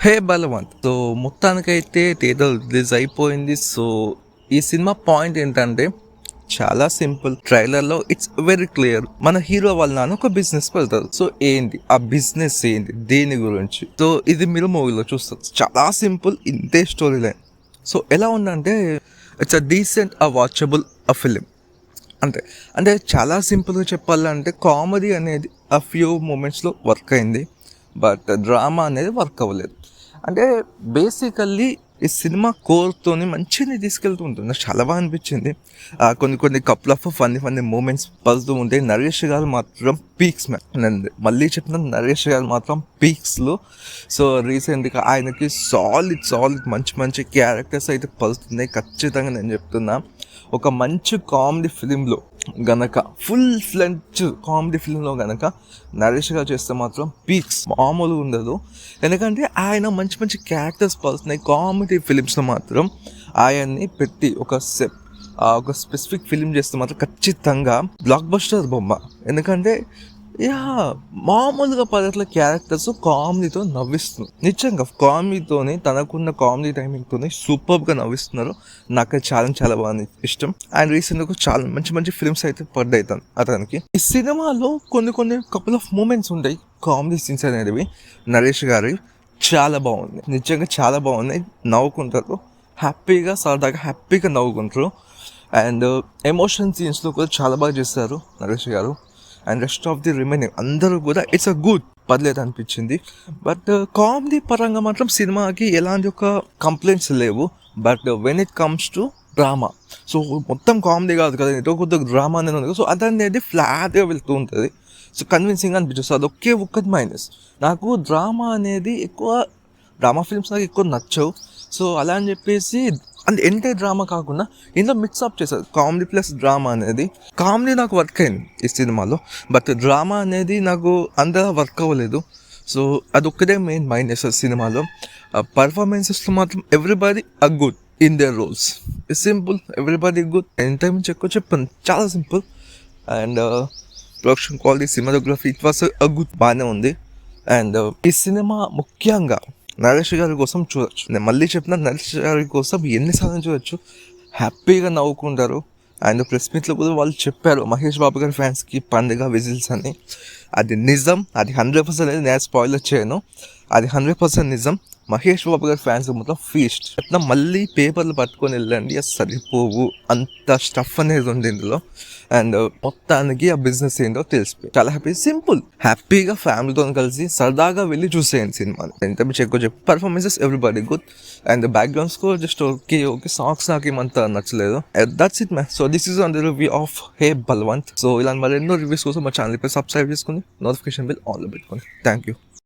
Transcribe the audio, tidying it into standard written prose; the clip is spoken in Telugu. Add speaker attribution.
Speaker 1: హే బలవంత్. సో మొత్తానికైతే థియేటర్ రిలీజ్ అయిపోయింది. సో ఈ సినిమా పాయింట్ ఏంటంటే చాలా సింపుల్. ట్రైలర్లో ఇట్స్ వెరీ క్లియర్. మన హీరో వాళ్ళ నాన్న ఒక బిజినెస్ పెడతారు. సో ఏంటి ఆ బిజినెస్ ఏంటి, దేని గురించి, సో ఇది మీరు మూవీలో చూస్తారు. చాలా సింపుల్, ఇంతే స్టోరీ లైన్. సో ఎలా ఉందంటే it's a decent, a watchable a film. అంటే చాలా సింపుల్గా చెప్పాలంటే కామెడీ అనేది ఆ ఫ్యూ మూమెంట్స్లో వర్క్ అయింది, బట్ డ్రామా అనేది వర్క్ అవ్వలేదు. అంటే బేసికల్లీ ఈ సినిమా కోర్తోని మంచిగా తీసుకెళ్తూ ఉంటుంది. నాకు చాలా బాగా అనిపించింది. కొన్ని కపుల్ ఆఫ్ ఫన్నీ మూమెంట్స్ పడుతూ ఉంటాయి. నరేష్ గారు మాత్రం పీక్స్ మ్యాన్. నేను మళ్ళీ చెప్తున్నా, నరేష్ గారు మాత్రం పీక్స్లో. సో రీసెంట్గా ఆయనకి సాలిడ్ మంచి క్యారెక్టర్స్ అయితే పడుతున్నాయి. ఖచ్చితంగా నేను చెప్తున్నా, ఒక మంచి కామెడీ ఫిలింలో గనక, ఫుల్ ఫ్లెడ్జ్ కామెడీ ఫిలింలో గనక నరేష్ గారు చేస్తే మాత్రం పీక్స్ మామూలుగా ఉండదు. ఎందుకంటే ఆయన మంచి క్యారెక్టర్స్ పడుతున్నాయి. కామెడీ ఫిలిమ్స్లో మాత్రం ఆయన్ని పెట్టి ఒక స్పెసిఫిక్ ఫిలిం చేస్తే మాత్రం ఖచ్చితంగా బ్లాక్ బస్టర్ బొమ్మ. ఎందుకంటే మామూలుగా పద్ధతిలో క్యారెక్టర్స్ కామెడీతో నవ్విస్తుంది. నిజంగా కామెడీతోని, తనకున్న కామెడీ టైమింగ్తోని సూపర్గా నవ్విస్తున్నారు. నాకు చాలా బాగా ఇష్టం. అండ్ రీసెంట్గా చాలా మంచి ఫిల్మ్స్ అయితే పడ్డాయి అతనికి. ఈ సినిమాలో కొన్ని కపుల్ ఆఫ్ మూమెంట్స్ ఉంటాయి, కామెడీ సీన్స్ అనేవి నరేష్ గారి. చాలా బాగుంది, నిజంగా చాలా బాగున్నాయి. నవ్వుకుంటారు హ్యాపీగా, సరదాగా హ్యాపీగా నవ్వుకుంటారు. అండ్ ఎమోషన్ సీన్స్లో కూడా చాలా బాగా చేస్తారు నరేష్ గారు. And rest of the remaining అందరూ కూడా ఇట్స్ అ గుడ్, పర్లేదు అనిపించింది. బట్ కామెడీ పరంగా మాత్రం సినిమాకి ఎలాంటి ఒక కంప్లైంట్స్ లేవు. But when it comes to drama, so మొత్తం కామెడీ కాదు కదా, ఏదో కొద్దిగా డ్రామా అనేది ఉంది. సో అదనేది ఫ్లాట్గా వెళ్తూ ఉంటుంది. సో కన్విన్సింగ్ అనిపించదు. సో అది ఒక్కటి మైనస్. నాకు డ్రామా అనేది డ్రామా ఫిల్మ్స్ నాకు ఎక్కువ నచ్చవు. సో అలా అని చెప్పేసి అంటే ఎంటైర్ డ్రామా కాకుండా ఇందులో మిక్స్అప్ చేశారు, కామెడీ ప్లస్ డ్రామా అనేది. కామెడీ నాకు వర్క్ అయింది ఈ సినిమాలో, బట్ డ్రామా అనేది నాకు అంతగా వర్క్ అవ్వలేదు. సో అదొక్కటే మెయిన్ మైనస్ సినిమాలో. పర్ఫార్మెన్సెస్లో మాత్రం everybody are good in their roles. Simple, everybody good. ఎంత మించి ఎక్కువ చెప్పండి, చాలా simple. And production quality, cinematography, it was a good, బాగానే ఉంది. అండ్ ఈ సినిమా ముఖ్యంగా నరేష్ గారి కోసం చూడొచ్చు. నేను మళ్ళీ చెప్పిన, నరేష్ గారి కోసం ఎన్నిసార్లు చూడొచ్చు, హ్యాపీగా నవ్వుకుంటారు. అండ్ ప్రెస్ మీట్లో కూడా వాళ్ళు చెప్పారు మహేష్ బాబు గారి ఫ్యాన్స్కి పండుగ విజిల్స్ అని. అది నిజం, అది 100% అనేది నేను స్పాయిలర్ చేయను, అది 100% నిజం. మహేష్ బాబు గారి ఫ్యాన్స్ మొత్తం ఫీస్ట్ చెప్తున్నా. మళ్ళీ పేపర్లు పట్టుకొని వెళ్ళండి, సరిపోవు అంత స్టఫ్ అనేది ఉంది ఇందులో. అండ్ మొత్తానికి ఆ బిజినెస్ ఏంటో తెలిసిపోయి చాలా సింపుల్ హ్యాపీగా ఫ్యామిలీతో కలిసి సరదాగా వెళ్ళి చూసేయండి సినిమాని. ఎంత మీకు ఎక్కువ చెప్పు, performances everybody good. And background score just okay. Songs నాకు ఏమంత నచ్చలేదు. That's it man. So this is on the review of hey Balwant. So ఇలాంటి మరెన్నో రివ్యూస్ కోసం మా ఛానల్ పై సబ్స్క్రైబ్ చేసుకుని నోటిఫికేషన్ బిల్ ఆన్లో పెట్టుకోండి. Thank you.